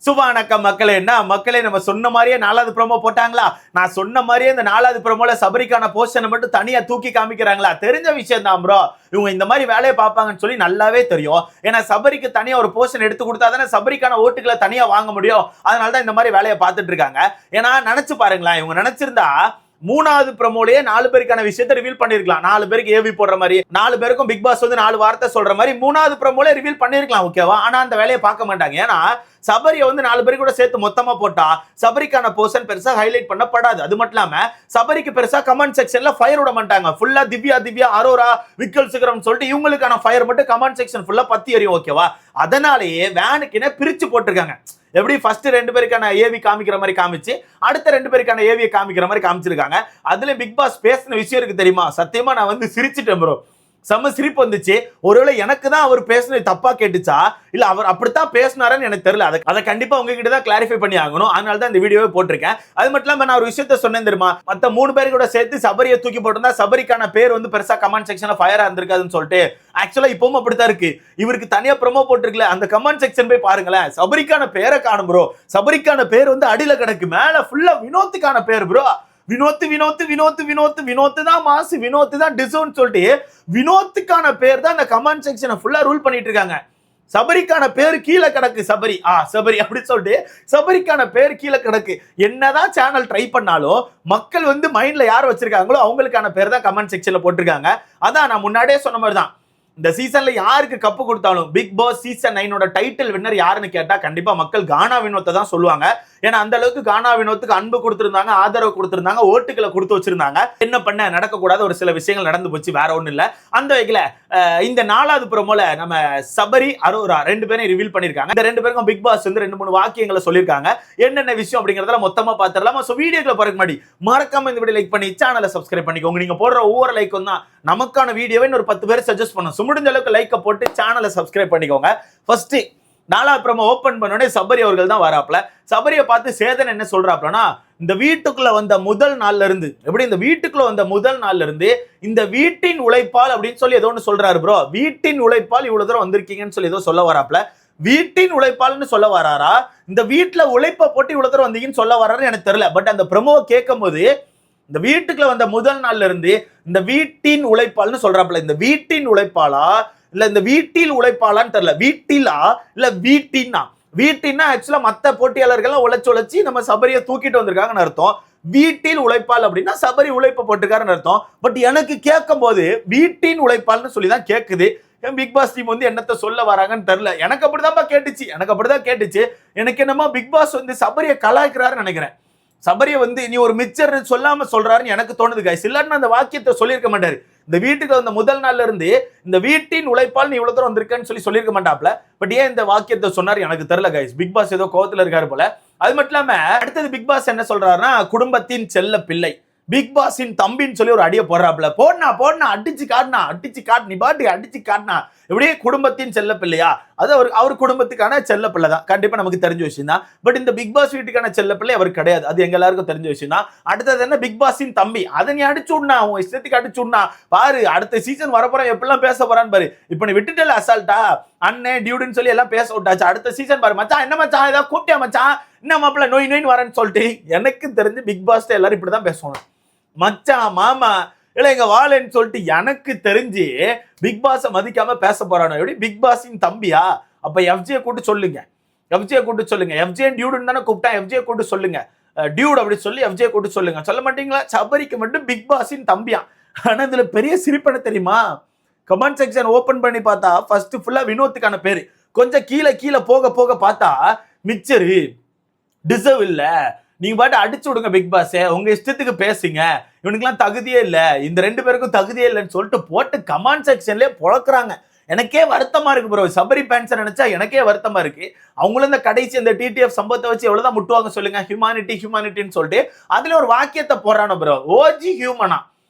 சுபானக்கம் மக்களே என்ன மக்களே நம்ம சொன்ன மாதிரியே 4வது ப்ரோமோ போட்டாங்களா? நான் சொன்ன மாதிரியே இந்த 4வது ப்ரோமோல சபரிக்கான போஸ்டரை மட்டும் தனியா தூக்கி காமிக்கிறாங்களா? தெரிஞ்ச விஷயம் தான் ப்ரோ. இவங்க இந்த மாதிரி வேலையை பார்ப்பாங்கன்னு சொல்லி நல்லாவே தெரியும். ஏன்னா சபரிக்கு தனியா ஒரு போஸ்டர் எடுத்து கொடுத்தா தானே சபரிக்கான ஓட்டுகளை தனியா வாங்க முடியும். அதனால தான் இந்த மாதிரி வேலையை பார்த்துட்டு இருக்காங்க. ஏன்னா நினைச்சு பாருங்களேன், இவங்க நினைச்சிருந்தா 3வது ப்ரோமோலயே 4 பேருக்கான விஷயத்தை ரிவீல் பண்ணிருக்கலாம். 4 பேருக்கு ஏவி போடுற மாதிரி, 4 பேருக்கும் பிக் பாஸ் வந்து 4 வார்த்தை சொல்ற மாதிரி 3வது ப்ரோமோல ரிவீல் பண்ணிருக்கலாம். ஓகேவா? ஆனா அந்த வேலையை பார்க்க மாட்டாங்க. ஏன்னா சபரியை வந்து 4 பேருக்கு கூட சேர்த்து மொத்தமா போட்டா சபரிக்கான போர்ஷன் பெருசா ஹைலைட் பண்ணப்படாது. அது மட்டும் இல்லாம சபரிக்கு பெருசா கமெண்ட் செக்ஷன்ல ஃபயர் விட மாட்டாங்க. ஃபுல்லா திவ்யா அரோரா விக்கல் சிகரம் சொல்லிட்டு இவங்களுக்கான ஃபயர் மட்டும் கமெண்ட் செக்ஷன் ஃபுல்லா பத்தி எரியும். ஓகேவா? அதனாலேயே வேனுக்குன்னு பிரிச்சு போட்டிருக்காங்க. எப்படி ஃபர்ஸ்ட் 2 பேருக்கான ஏவி காமிக்கிற மாதிரி காமிச்சு அடுத்த 2 பேருக்கான ஏவியை காமிக்கிற மாதிரி காமிச்சிருக்காங்க. அதுல பிக் பாஸ் பேசின விஷயம் இருக்கு தெரியுமா? சத்தியமா நான் வந்து சிரிச்சிட்டேன் ப்ரோ. செம்ம சிரிப்பு வந்துச்சு. ஒருவேளை எனக்கு தான் அவர் பேசுனது தப்பா கேட்டுச்சா இல்ல அவர் அப்படித்தான் பேசினாருன்னு எனக்கு தெரியல. அதை கண்டிப்பா உங்ககிட்ட தான் கிளாரிஃபை பண்ணி ஆகணும். அதனால தான் இந்த வீடியோவை போட்டிருக்கேன். அது மட்டும் இல்லாம நான் ஒரு விஷயத்த சொன்னேன் தெரியுமா? மத்த 3 பேரு கூட சேர்த்து சபரியை தூக்கி போட்டிருந்தா சபரிக்கான பேர் வந்து பெருசா கமெண்ட் செக்ஷன்ல ஃபயரா இருந்திருக்காதுன்னு சொல்லிட்டு ஆக்சுவலா இப்பவும் அப்படித்தான் இருக்கு. இவருக்கு தனியா ப்ரோமோ போட்டிருக்கல, அந்த கமெண்ட் செக்ஷன் போய் பாருங்களேன். சபரிக்கான பேரை காணும் ப்ரோ. சபரிக்கான பேர் வந்து அடியில கிடக்கு, மேல ஃபுல்லா வினோத்துக்கான பேர் ப்ரோ. வினோத் தான் மாசு, வினோத் தான் டிசோன்னு சொல்லிட்டு வினோத்துக்கான பேர் தான் அந்த கமெண்ட் செக்ஷனை ஃபுல்லா ரூல் பண்ணிட்டு இருக்காங்க. சபரிக்கான பேர் கீழே கிடக்கு. சபரி அப்படி சொல்லிட்டு சபரிக்கான பேர் கீழே கிடக்கு. என்னதான் சேனல் ட்ரை பண்ணாலும் மக்கள் வந்து மைண்ட்ல யார் வச்சிருக்காங்களோ அவங்களுக்கான பேர் தான் கமெண்ட் செக்ஷன்ல போட்டிருக்காங்க. அதான் நான் முன்னாடியே சொன்ன மாதிரி தான். இந்த சீசன்ல யாருக்கு கப்பு கொடுத்தாலும் Bigg Boss season 9 title winner யாருன்னு கேட்டா கண்டிப்பா மக்கள் கானா வினோத்தை தான் சொல்லுவாங்க. ஏன்னா அந்த அளவுக்கு கானா வினோத்துக்கு அன்பு கொடுத்திருந்தாங்க, ஆதரவு கொடுத்திருந்தாங்க, ஓட்டுகளை கொடுத்து வச்சிருந்தாங்க. என்ன பண்ண நடக்கக்கூடாத ஒரு சில விஷயங்கள் நடந்து போச்சு, வேற ஒண்ணும் இல்ல. அந்த வகையில இந்த 4வது ப்ரோமோல நம்ம சபரி அரோரா 2 பேரும் ரிவீல் பண்ணிருக்காங்க. இந்த 2 பேருக்கும் பிக் பாஸ் வந்து 2-3 வாக்கியங்களை சொல்லியிருக்காங்க. என்னென்ன விஷயம் அப்படிங்கறத மொத்தமா பாத்துறலாம். சோ வீடியோக்குள்ள போறதுக்கு முன்னாடி மறக்காம இந்த வீடியோ லைக் பண்ணி சேனலை சப்ஸ்கிரைப் பண்ணிக்கோங்க. நீங்க போடுற ஒவ்வொரு லைக்கும் தான் நமக்கான வீடியோவை ஒரு 10 பேர் சஜஸ்ட் பண்ணும். முடிஞ்ச அளவுக்கு லைக்க போட்டு சேனலை சப்ஸ்கிரைப் பண்ணிக்கோங்க. ஃபர்ஸ்ட் 4வது ப்ரோமோ ஓபன் பண்ணோடனே சபரி அவர்கள் தான் வராப்ல. சபரியை பார்த்து சேதன் என்ன சொல்றாப்லனா, இந்த வீட்டுக்குள்ள வந்த முதல் நாள்ல இருந்து, எப்படி இந்த வீட்டுக்குள்ள வந்த முதல் நாள்ல இருந்து இந்த வீட்டின் உழைப்பால் அப்படின்னு சொல்லி ஏதோ ஒன்று சொல்றாரு ப்ரோ. வீட்டின் உழைப்பால் இவ்வளவு தூரம் வந்திருக்கீங்கன்னு சொல்லி ஏதோ சொல்ல வராப்ல. வீட்டின் உழைப்பால்னு சொல்ல வராரா, இந்த வீட்டுல உழைப்ப போட்டு இவ்வளவு தூரம் வந்தீங்கன்னு சொல்ல வராருன்னு எனக்கு தெரியல. பட் அந்த ப்ரோமோவை கேட்கும் போது இந்த வீட்டுக்குள்ள வந்த முதல் நாள்ல இருந்து இந்த வீட்டின் உழைப்பால்னு சொல்றாப்ல. இந்த வீட்டின் உழைப்பாளா இல்ல இந்த வீட்டில் உழைப்பாளான்னு தெரியல. வீட்டிலா இல்ல வீட்டின்னா? வீட்டின்னா ஆக்சுவலா மத்த போட்டியாளர்கள் உழைச்சு நம்ம சபரியை தூக்கிட்டு வந்திருக்காங்கன்னு அர்த்தம். வீட்டில் உழைப்பால் அப்படின்னா சபரி உழைப்ப போட்டுக்காருன்னு அர்த்தம். பட் எனக்கு கேட்கும் போது வீட்டின் உழைப்பால்னு சொல்லி தான் கேட்குது. பிக் பாஸ் டீம் வந்து என்னத்த சொல்ல வராங்கன்னு தெரியல. எனக்கு அப்படிதான் கேட்டுச்சு. எனக்கு என்னமோ பிக் பாஸ் வந்து சபரியை கலாய்க்கிறாருன்னு நினைக்கிறேன். சபரியை வந்து நீ ஒரு மிச்சர் சொல்லாம சொல்றாருன்னு எனக்கு தோணுது கைஸ். இல்லன்னா அந்த வாக்கியத்தை சொல்லியிருக்க மாட்டாரு. இந்த வீட்டுக்கு வந்த முதல் நாள்ல இருந்து இந்த வீட்டின் உழைப்பால் நீ இவ்வளவு தூரம் வந்திருக்கன்னு சொல்லியிருக்க மாட்டாப்ல. பட் ஏன் இந்த வாக்கியத்தை சொன்னாரு எனக்கு தெரியல கைஸ். பிக் பாஸ் ஏதோ கோவத்துல இருக்காரு போல. அது மட்டும் இல்லாம அடுத்தது பிக் பாஸ் என்ன சொல்றாருன்னா, குடும்பத்தின் செல்ல பிள்ளை பிக் பாஸின் தம்பின்னு சொல்லி ஒரு அடியை போடுறாப்ல. போடனா அடிச்சு காட்டு நீ பாட்டு அடிச்சு காட்டினா எப்படியே குடும்பத்தின் செல்ல பிள்ளையா? அது அவர் குடும்பத்துக்கான செல்ல பிள்ளை தான். கண்டிப்பா நமக்கு தெரிஞ்ச விஷயம் தான். பட் இந்த பிக் பாஸ் வீட்டுக்கான செல்ல பிள்ளை அவர் கிடையாது. அது எங்க எல்லாருக்கும் தெரிஞ்ச விஷயம் தான். அடுத்தது என்ன, பிக் பாஸின் தம்பி. அதை நீ அடிச்சு விடனா, உன் இஷ்டத்துக்கு அடிச்சு விடனா பாரு. அடுத்த சீசன் வரப்போறான், எப்படிலாம் பேச போறான்னு பாரு. இப்ப நீ விட்டுட்டல அசால்ட்டா அண்ணன் டியூடுன்னு சொல்லி எல்லாம் பேச விட்டாச்சு. அடுத்த சீசன் பாரு மச்சான், என்ன மச்சான் ஏதாவது கூப்பிட்டியா மச்சான், என்ன மாப்பிள்ள நோய் வரேன்னு சொல்லிட்டு. எனக்கு தெரிஞ்சு பிக் பாஸ் எல்லாரும் இப்படிதான் பேசுவாங்க. மச்சான் மாமா இல்ல எங்க வாழன்னு சொல்லிட்டு எனக்கு தெரிஞ்சு பிக் பாஸ் மதிக்காம பேச போறானோ. எப்படி பிக் பாஸின் தம்பியா? அப்ப எஃப்ஜே கூட்டு சொல்லுங்க. எஃப்ஜே டியூடுன்னு தானே கூப்பிட்டா, எஃப்ஜே கூட்டு சொல்லுங்க. டியூட் அப்படி சொல்லி எஃப்ஜே கூட்டு சொல்லுங்க. சொல்ல மாட்டீங்களா? சபரிக்கு மட்டும் பிக் பாஸின் தம்பியா? ஆனா இதுல பெரிய சிரிப்பன தெரியுமா? கமெண்ட் செக்ஷன் ஓபன் பண்ணி பார்த்தா ஃபர்ஸ்ட் ஃபுல்லா வினோத்துக்கான பேரு. கொஞ்சம் கீழே போக பார்த்தா மிச்சரு டிசர்வ் இல்ல, நீங்க பாட்டு அடிச்சு விடுங்க பிக் பாஸ், உங்க இஷ்டத்துக்கு பேசுங்க, இவனுக்குலாம் தகுதியே இல்ல, இந்த 2 பேருக்கும் தகுதியே இல்லைன்னு சொல்லிட்டு போட்டு கமெண்ட் செக்ஷன்லயே பொழக்கிறாங்க. எனக்கே வருத்தமா இருக்கு ப்ரோ. சபரி பேன்ஸை நினைச்சா எனக்கே வருத்தமா இருக்கு. அவங்களும் இந்த கடைசி இந்த டிடிஎஃப் சம்பவத்தை வச்சு எவ்வளவுதான் முட்டுவாங்க சொல்லுங்க. ஹியூமானிட்டின்னு சொல்லிட்டு அதுல ஒரு வாக்கியத்தை போடுறானோ ப்ரோ. ஓஜி ஹியூமனா?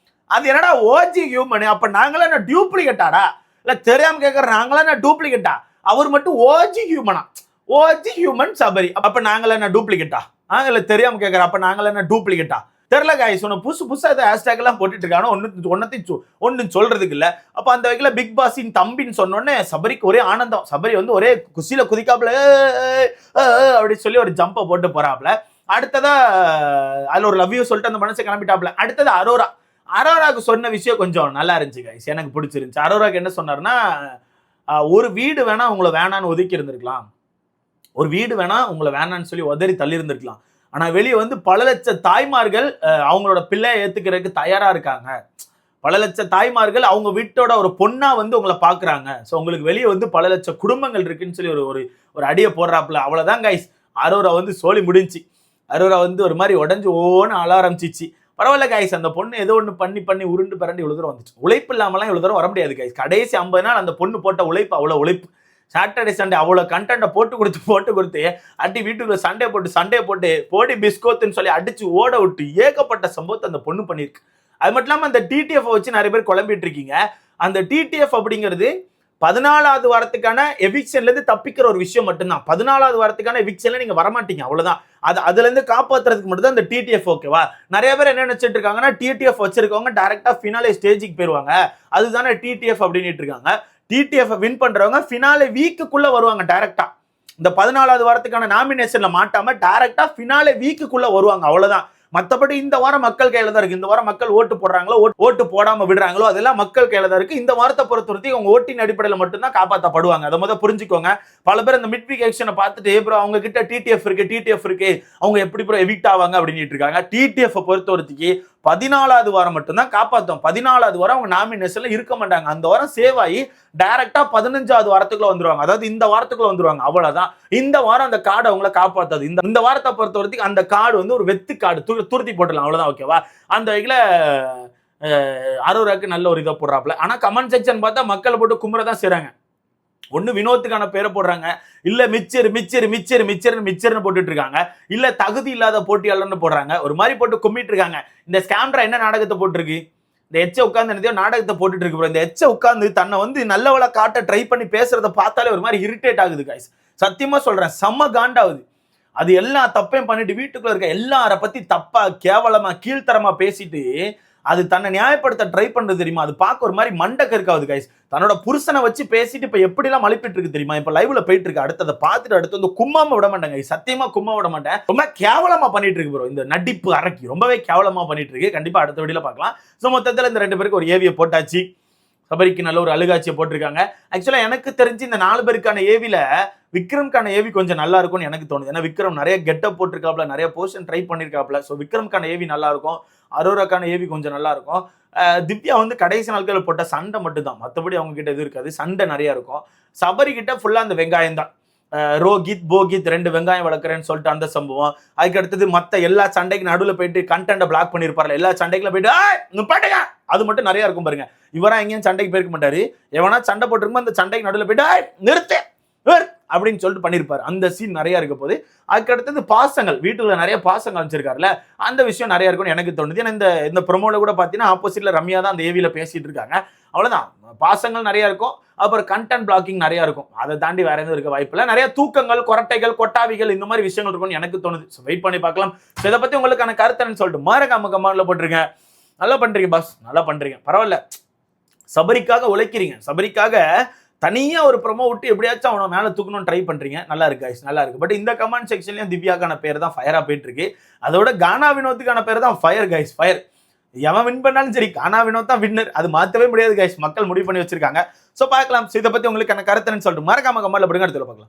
அது என்னடா ஓஜி ஹியூமனு? அப்ப நாங்களா என்ன டூப்ளிகேட்டாடா? இல்ல தெரியாம கேட்கற நாங்களா என்ன டூப்ளிகேட்டா? அவர் மட்டும் ஓஜி ஹியூமனா? OG human Sabari. அப்ப நாங்களா என்ன டூப்ளிகேட்டா? இல்ல தெரியாம கேட்கற அப்ப நாங்களா என்ன டூப்ளிகேட்டா? தெரியல காய்ஸ். ஒன்னு புதுசா ஏதோ ஹேஷ்டேக் எல்லாம் போட்டுட்டு இருக்காங்க. ஒன்னும் சொல்றதுக்கு இல்ல. அப்ப அந்த வகையில பிக் பாஸின் தம்பின்னு சொன்னோடனே சபரிக்கு ஒரே ஆனந்தம். சபரி வந்து ஒரே குசியில குதிக்காப்புல அப்படின்னு சொல்லி ஒரு ஜம்ப போட்டு போறாப்ல. அடுத்ததா அதுல ஒரு லவ் யூ சொல்லிட்டு அந்த மனசை கிளம்பிட்டாப்ல. அடுத்தது அரோராக்கு சொன்ன விஷயம் கொஞ்சம் நல்லா இருந்துச்சு கைஸ், எனக்கு பிடிச்சிருந்துச்சு. அரோராக்கு என்ன சொன்னாருன்னா, ஒரு வீடு வேணா உங்களை வேணான்னு ஒதுக்கி இருந்திருக்கலாம், ஒரு வீடு வேணா உங்களை வேணான்னு சொல்லி உதறி தள்ளி இருந்திருக்கலாம். ஆனா வெளியே வந்து பல லட்ச தாய்மார்கள் அவங்களோட பிள்ளையை ஏத்துக்கிறதுக்கு தயாரா இருக்காங்க. பல லட்ச தாய்மார்கள் அவங்க வீட்டோட ஒரு பொண்ணா வந்து உங்களை பாக்குறாங்க. ஸோ உங்களுக்கு வெளியே வந்து பல லட்ச குடும்பங்கள் இருக்குன்னு சொல்லி ஒரு அடியை போடுறாப்புல. அவ்வளவுதான் கைஸ், அரோரா வந்து சோழி முடிஞ்சு. அரோரா வந்து ஒரு மாதிரி உடஞ்சு ஓன்னு அழ ஆரம்பிச்சிச்சு. பரவாயில்ல கைஸ், அந்த பொண்ணு ஏதோ ஒன்று பண்ணி உருண்டு பரண்டி இவ்வளவு தூரம் வந்துச்சு. உழைப்பு இல்லாமலாம் இவ்வளவு தூரம் வர முடியாது கைஸ். கடைசி 50 நாள் அந்த பொண்ணு போட்ட உழைப்பு அவ்வளவு உழைப்பு. சாட்டர்டே சண்டே அவ்வளோ கண்டென்ட்டை போட்டு கொடுத்து அடி வீட்டுக்குள்ள சண்டே போட்டு போடி பிஸ்கோத்துன்னு சொல்லி அடிச்சு ஓட விட்டு ஏகப்பட்ட சம்பவத்தை அந்த பொண்ணு பண்ணியிருக்கு. அது மட்டும் இல்லாமல் அந்த டிடிஎஃப் வச்சு நிறைய பேர் குழம்பிட்டு இருக்கீங்க. அந்த டிடிஎஃப் அப்படிங்கிறது 14வது வாரத்துக்கான எவிக்ஷன்ல இருந்து தப்பிக்கிற ஒரு விஷயம் மட்டும்தான். 14வது வாரத்துக்கான எவிக்ஷன்ல நீங்க வரமாட்டீங்க, அவ்வளவுதான். அதுல இருந்து காப்பாத்துறதுக்கு மட்டும் தான் இந்த டிடிஎஃப், ஓகேவா? நிறைய பேர் என்ன நினைச்சிட்டு இருக்காங்கன்னா, டிடிஎஃப் வச்சிருக்கவங்க டைரக்டா ஃபினாலே ஸ்டேஜுக்கு போயிருவாங்க, அதுதானே டிடிஎஃப் அப்படின்னு இருக்காங்க. டிடிஎஃப் வின் பண்றவங்க ஃபினாலே வீக்குக்குள்ள வருவாங்க டைரக்டா. இந்த 14வது வாரத்துக்கான நாமினேஷன்ல மாட்டாம டைரக்டா ஃபினாலே வீக்குக்குள்ள வருவாங்க, அவ்வளவுதான். மற்றபடி இந்த வாரம் மக்கள் கையில தான் இருக்கு. இந்த வாரம் மக்கள் ஓட்டு போடுறாங்களோ ஓட்டு போடாம விடுறாங்களோ அதெல்லாம் மக்கள் கையில தான் இருக்கு. இந்த வாரத்தை பொறுத்தவரைக்கும் அவங்க ஓட்டின் அடிப்படையில் மட்டும்தான் காப்பாற்றப்படுவாங்க. அதை முதல் புரிஞ்சுக்கோங்க. பல பேர் இந்த மிட் வீக் எலெக்ஷனை பார்த்துட்டு ப்ரோ அவங்க கிட்ட டிடிஎஃப் இருக்கு அவங்க எப்படி ப்ரோ எவிக்ட் ஆவாங்க அப்படின்னு இருக்காங்க. டிடிஎஃப் பொறுத்தவரைக்கும் 14வது வாரம் மட்டும்தான் காப்பாற்றும். 14வது வாரம் அவங்க நாமினேஷன்ல இருக்க மாட்டாங்க. அந்த வாரம் சேவ் ஆகி டைரக்டா 15வது வாரத்துக்குள்ள வந்துருவாங்க. அதாவது இந்த வாரத்துக்குள்ள வந்துருவாங்க, அவ்வளவுதான். இந்த வாரம் அந்த கார்டு அவங்களை காப்பாத்தாது. இந்த வாரத்தை பொறுத்த வரைக்கும் அந்த கார்டு வந்து ஒரு வெத்து கார்டு, துருத்தி போட்டலாம், அவ்வளவுதான், ஓகேவா? அந்த வகையில அரோராக்கு நல்ல ஒரு இதை போடுறாப்ல. ஆனா கமெண்ட் செக்ஷன் பார்த்தா மக்களை போட்டு கும்புறதான் செய்றாங்க. ஒண்ணு வினோத்துக்கான பேரை போடுறாங்க, இல்ல மிச்சர்னு போட்டுட்டு இருக்காங்க, இல்ல தகுதி இல்லாத போட்டியாளர்னு போடுறாங்க. ஒரு மாதிரி போட்டு கும்பிட்டு இருக்காங்க. இந்த ஸ்கேம்ரா என்ன நாடகத்தை போட்டிருக்கு? இந்த எச்ச உட்கார்ந்து என்னதையோ நாடகத்தை போட்டுட்டு இருக்கு. இந்த எச்ச உட்கார்ந்து தன்னை வந்து நல்லவளை காட்ட ட்ரை பண்ணி பேசுறத பார்த்தாலே ஒரு மாதிரி இரிட்டேட் ஆகுது கைஸ். சத்தியமா சொல்றேன், செம்ம காண்டாகுது. அது எல்லா தப்பையும் பண்ணிட்டு வீட்டுக்குள்ள இருக்க எல்லார பத்தி தப்பா கேவலமா கீழ்த்தரமா பேசிட்டு அது தன்னை நியாயப்படுத்த ட்ரை பண்றது தெரியுமா? அது பார்க்க ஒரு மாதிரி மண்டக்கு இருக்காது கைஸ். தன்னோட புருஷனை வச்சு பேசிட்டு இப்ப எப்படி எல்லாம் மலிப்பிட்டு இருக்கு தெரியுமா? இப்ப லைவ்ல போயிட்டு இருக்கு. அடுத்ததை பார்த்துட்டு அடுத்து வந்து கும்மாம விட மாட்டேங்க, சத்தியமா கும்மா விட மாட்டேன். ரொம்ப கேவலமா பண்ணிட்டு இருக்கு ப்ரோ. இந்த நடிப்பு அரக்கி ரொம்பவே கேவலமா பண்ணிட்டு இருக்கு. கண்டிப்பா அடுத்த வீடியோல பார்க்கலாம். ஸோ மொத்தத்தில் இந்த 2 பேருக்கு ஒரு ஏவியை போட்டாச்சு. சபரிக்கு நல்ல ஒரு அழுகாட்சியை போட்டிருக்காங்க. ஆக்சுவலா எனக்கு தெரிஞ்சு இந்த 4 பேருக்கான ஏவில விக்ரம்கான ஏவி கொஞ்சம் நல்லா இருக்கும்னு எனக்கு தோணுது. ஏன்னா விக்ரம் நிறைய கெட்டப் போட்டிருக்காப்ல, நிறைய போர்ஷன் ட்ரை பண்ணிருக்காப்ல. ஸோ விக்ரம்கான ஏவி நல்லா இருக்கும், அரோராக்கான ஏவி கொஞ்சம் நல்லா இருக்கும். திவ்யா வந்து கடைசி நாட்கள் போட்ட சண்டை மட்டும் தான், மற்றபடி அவங்க கிட்ட எது இருக்காது. சண்டை நிறைய இருக்கும். சபரி கிட்ட ஃபுல்லா அந்த வெங்காயம் தான். ரோஹித் போகித் 2 வெங்காயம் வளர்க்குறேன்னு சொல்லிட்டு அந்த சம்பவம். அதுக்கு அடுத்தது மற்ற எல்லா சண்டைக்கு நடுவில் போயிட்டு கண்டென்ட்டை பிளாக் பண்ணியிருப்பாரு. எல்லா சண்டைக்குள்ள போயிட்டு பாட்டுங்க அது மட்டும் நிறைய இருக்கும் பாருங்க. இவரா எங்கேயும் சண்டைக்கு போயிருக்க மாட்டாரு. எவனா சண்டை போட்டிருக்கும் அந்த சண்டைக்கு நடுவில் போயிட்டு நிறுத்து அப்படின்னு சொல்லிட்டு பண்ணியிருப்பாரு. அந்த சீன் நிறைய இருக்க போது. அதுக்கு அடுத்தது பாசங்கள், வீட்டுல நிறைய பாசங்கள் வச்சிருக்காருல, அந்த விஷயம் நிறைய இருக்கும்னு எனக்கு தோணுது. ஏன்னா இந்த ப்ரொமோல கூட பார்த்தீங்கன்னா ஆப்போசிட்ல ரம்யா தான் அந்த ஏவியில பேசிட்டு இருக்காங்க. அவ்வளவுதான், பாசங்கள் நிறைய இருக்கும். அப்புறம் கண்டென்ட் பிளாக்கிங் நிறைய இருக்கும். அதை தாண்டி வேற எதுவும் இருக்க வாய்ப்பு இல்லை. நிறைய தூக்கங்கள், கொரட்டைகள், கொட்டாவிகள் இந்த மாதிரி விஷயங்கள் இருக்கும்னு எனக்கு தோணுது. வெயிட் பண்ணி பார்க்கலாம். இதை பத்தி உங்களுக்கான கருத்துன்னு சொல்லிட்டு மறக்காம கமெண்ட்ல போட்டிருக்கேன். நல்லா பண்றீங்க பாஸ், நல்லா பண்றீங்க, பரவாயில்ல. சபரிக்காக உழைக்கிறீங்க, சபரிக்காக தனியா ஒரு ப்ரோமோ விட்டு எப்படியாச்சும் அவனை மேல தூக்கணும்னு ட்ரை பண்றீங்க. நல்லா இருக்கு கைஸ், நல்லா இருக்கு. பட் இந்த கமெண்ட் செக்ஷன்லயும் திவ்யாக்கான பேர் தான் ஃபயரா போயிட்டு இருக்கு. அதோட கானா வினோத்துக்கான பேர் தான் ஃபயர் கைஸ், ஃபயர். எவன் வின் பண்ணாலும் சரி, கானா வினோத் தான் வின்னர். அது மாத்தவே முடியாது கைஸ், மக்கள் முடிவு பண்ணி வச்சிருக்காங்க. சோ பார்க்கலாம். இதை பத்தி உங்களுக்கு கருத்துன்னு சொல்லிட்டு மறக்காம கமெண்ட்ல போடுங்க. அடுத்து பார்க்கலாம்.